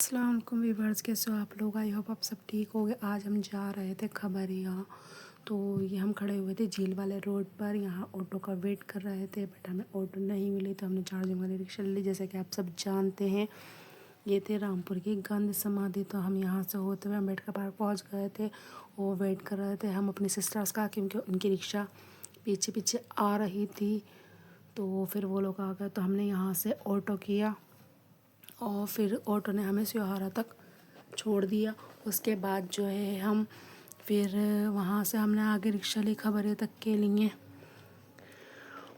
अस्सलाम वालेकुम व्यूअर्स, कैसे हो आप लोग। आई होप आप सब ठीक हो गए। आज हम जा रहे थे खबरिया, तो ये हम खड़े हुए थे झील वाले रोड पर। यहाँ ऑटो का वेट कर रहे थे बट हमें ऑटो नहीं मिली, तो हमने चार्जिंग वाली रिक्शा ली। जैसे कि आप सब जानते हैं ये थे रामपुर की गांधी समाधि, तो हम यहाँ से होते हुए अम्बेडकर पार्क पहुँच गए थे और वेट कर रहे थे हम अपनी सिस्टर्स का, क्योंकि उनकी रिक्शा पीछे पीछे आ रही थी। तो फिर वो लोग आ गए, तो हमने यहाँ से ऑटो किया और फिर ऑटो ने हमें सिहारा तक छोड़ दिया। उसके बाद जो है हम फिर वहाँ से हमने आगे रिक्शा ली खबरिया तक के लिए,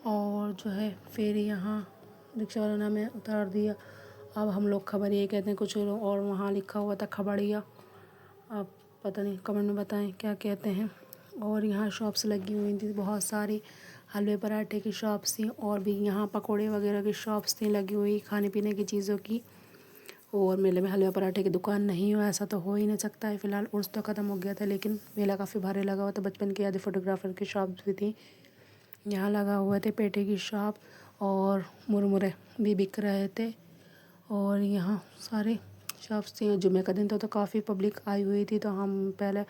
और जो है फिर यहाँ रिक्शा वाले ने हमें उतार दिया। अब हम लोग खबरिया कहते हैं कुछ लोग, और वहाँ लिखा हुआ था खबड़िया। अब पता नहीं, कमेंट में बताएं क्या कहते हैं। और यहाँ शॉप्स लगी हुई थी बहुत सारी, हलवे पराठे की शॉप्स थी, और भी यहाँ पकोड़े वगैरह की शॉप्स थी लगी हुई, खाने पीने की चीज़ों की। और मेले में हलवा पराठे की दुकान नहीं हो ऐसा तो हो ही नहीं सकता है। फ़िलहाल उर्स तो ख़त्म हो गया था, लेकिन मेला काफ़ी भारी लगा हुआ था। बचपन की यादें फोटोग्राफर की शॉप्स भी थी, यहाँ लगा हुआ थे पेठे की शॉप, और मुरमुरे भी बिक रहे थे। और यहाँ सारे शॉप्स थी। जुमे का दिन तो काफ़ी पब्लिक आई हुई थी, तो हम पहले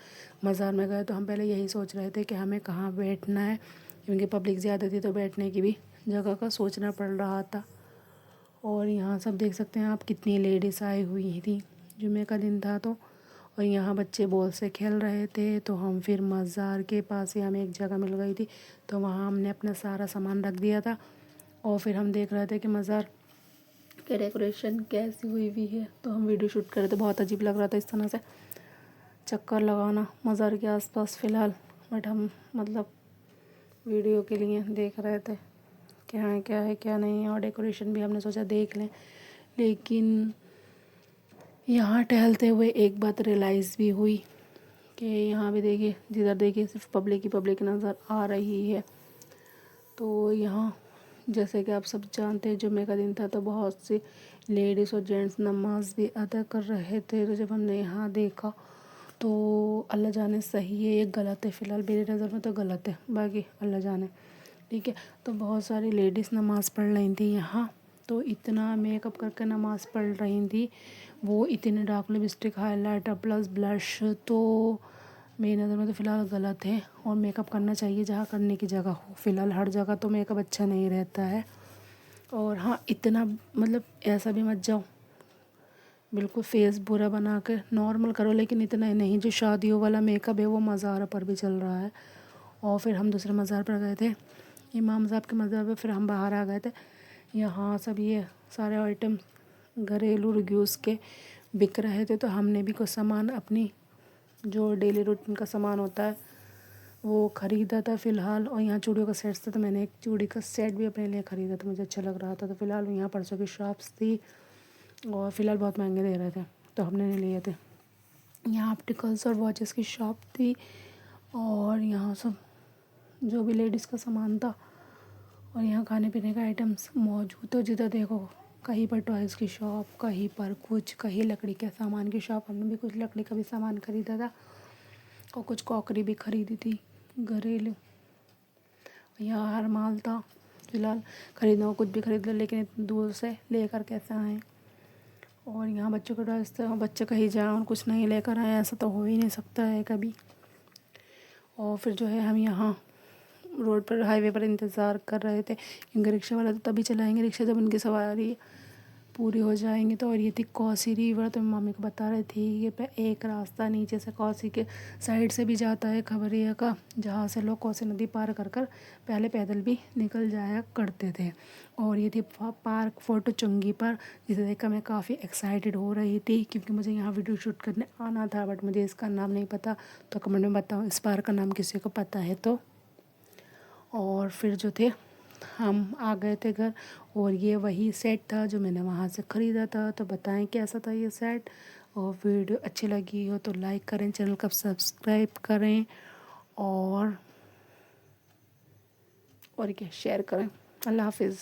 मज़ार में गए। तो हम पहले यही सोच रहे थे कि हमें कहाँ बैठना है, क्योंकि पब्लिक ज़्यादा थी तो बैठने की भी जगह का सोचना पड़ रहा था। और यहाँ सब देख सकते हैं आप, कितनी लेडीज़ आई हुई थी, जुमे का दिन था तो। और यहाँ बच्चे बॉल से खेल रहे थे, तो हम फिर मज़ार के पास ही हमें एक जगह मिल गई थी, तो वहाँ हमने अपना सारा सामान रख दिया था। और फिर हम देख रहे थे कि मज़ार की डेकोरेशन कैसी हुई हुई है, तो हम वीडियो शूट कर रहे थे। बहुत अजीब लग रहा था इस तरह से चक्कर लगाना मज़ार के आसपास फ़िलहाल, बट हम मतलब वीडियो के लिए देख रहे थे क्या है क्या नहीं है। और डेकोरेशन भी हमने सोचा देख लें, लेकिन यहाँ टहलते हुए एक बात रियलाइज़ भी हुई कि यहाँ भी देखिए, जिधर देखिए सिर्फ पब्लिक ही पब्लिक नज़र आ रही है। तो यहाँ जैसे कि आप सब जानते हैं जुमे का दिन था, तो बहुत सी लेडीज़ और जेंट्स नमाज भी अदा कर रहे थे। तो जब हमने यहाँ देखा तो अल्लाह जाने सही है या गलत है, फ़िलहाल मेरी नज़र में तो गलत है, बाकी अल्लाह जाने, ठीक है। तो बहुत सारी लेडीज़ नमाज़ पढ़ रही थी यहाँ, तो इतना मेकअप करके नमाज़ पढ़ रही थी, वो इतने dark lipstick, highlighter plus blush, तो मेरी नज़र में तो फ़िलहाल गलत है। और मेकअप करना चाहिए जहाँ करने की जगह हो, फ़िलहाल हर जगह तो मेकअप अच्छा नहीं रहता है। और हाँ, इतना मतलब ऐसा भी मत जाओ बिल्कुल फेस बुरा बना कर, नॉर्मल करो, लेकिन इतना ही नहीं जो शादियों वाला मेकअप है वो मज़ार पर भी चल रहा है। और फिर हम दूसरे मज़ार पर गए थे, इमाम साहब के मज़ार पर, फिर हम बाहर आ गए थे। यहाँ सब ये सारे आइटम घरेलू यूज़ के बिक रहे थे, तो हमने भी कुछ सामान अपनी जो डेली रूटीन का सामान होता है वो ख़रीदा था फ़िलहाल। और यहाँ चूड़ियों का सेट था, तो मैंने एक चूड़ी का सेट भी अपने लिए ख़रीदा था, मुझे अच्छा लग रहा था। तो फ़िलहाल यहाँ परसों की शॉप्स थी, और फ़िलहाल बहुत महंगे दे रहे थे, तो हमने नहीं लिए थे। यहाँ ऑप्टिकल्स और वॉचेस की शॉप थी, और यहाँ सब जो भी लेडीज़ का सामान था। और यहाँ खाने पीने का आइटम्स मौजूद, तो जिधर देखो कहीं पर टॉयज़ की शॉप, कहीं पर कुछ, कहीं लकड़ी के सामान की शॉप। हमने भी कुछ लकड़ी का भी सामान ख़रीदा था, और कुछ क्रॉकरी भी ख़रीदी थी घरेलू। यहाँ हर माल था, फ़िलहाल ख़रीदना हो कुछ भी ख़रीद लो, लेकिन इतनी दूर से लेकर कैसे आएँ। और यहाँ बच्चों का ड्रेस था, बच्चे कहीं जाएँ और कुछ नहीं लेकर आए, ऐसा तो हो ही नहीं सकता है कभी। और फिर जो है हम यहाँ रोड पर, हाईवे पर इंतज़ार कर रहे थे, क्योंकि रिक्शा वाला तो तभी चलाएंगे रिक्शा जब उनकी सवारी पूरी हो जाएंगी। तो और ये थी कोसी रिवर, तो मम्मी को बता रही थी ये पे एक रास्ता नीचे से कोसी के साइड से भी जाता है खबरिया का, जहाँ से लोग कोसी नदी पार कर कर पहले पैदल भी निकल जाया करते थे। और ये थी पार्क फोर्ट चुंगी पर, जिसे देखकर मैं काफ़ी एक्साइटेड हो रही थी, क्योंकि मुझे यहाँ वीडियो शूट करने आना था, बट मुझे इसका नाम नहीं पता। तो कमेंट में बताओ इस पार्क का नाम किसी को पता है तो। और फिर जो थे हम आ गए थे घर, और ये वही सेट था जो मैंने वहाँ से ख़रीदा था। तो बताएं कैसा था ये सेट, और वीडियो अच्छी लगी हो तो लाइक करें, चैनल को सब्सक्राइब करें, और क्या शेयर करें। अल्लाह हाफिज़।